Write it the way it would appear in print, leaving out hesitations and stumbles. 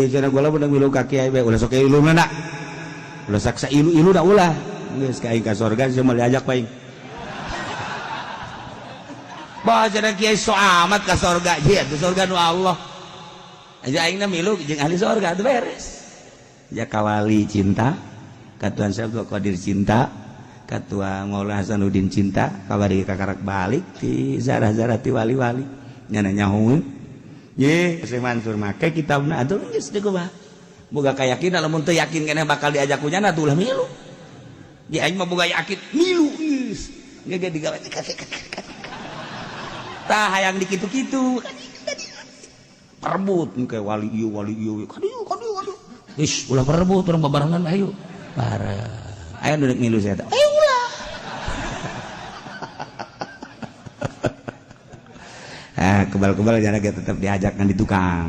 cenah gua beunang milu ka kiai we ulah sok ilu na ulah saksa ilu da ulah geus ka aing ka sorga cuma diajak paing bah cenah kiai so amat ka sorga nya teh sorga nu Allah aja aing na milu jeung ahli sorga teh beres ya kawali cinta katuan Abdul Qadir cinta katua Maulana Hasanuddin cinta kabari kakarak balik ti zarah-zarah ti wali-wali nyana nyahoeun ye Syekh Mansur make kitabna atuh geus teu kumaha boga kayakinan lamun teu yakin keneh bakal diajak ku nyana tuh ulah milu ye aing mah boga yakin milu geus gege digawe tah hayang dikitu-kitu perebut ke wali ieu kadieu ish ulah perebut urang babarengan ayo parah ayo nu milu saya teh ulah kebal-kebal jangan tetap diajakkan di tukang.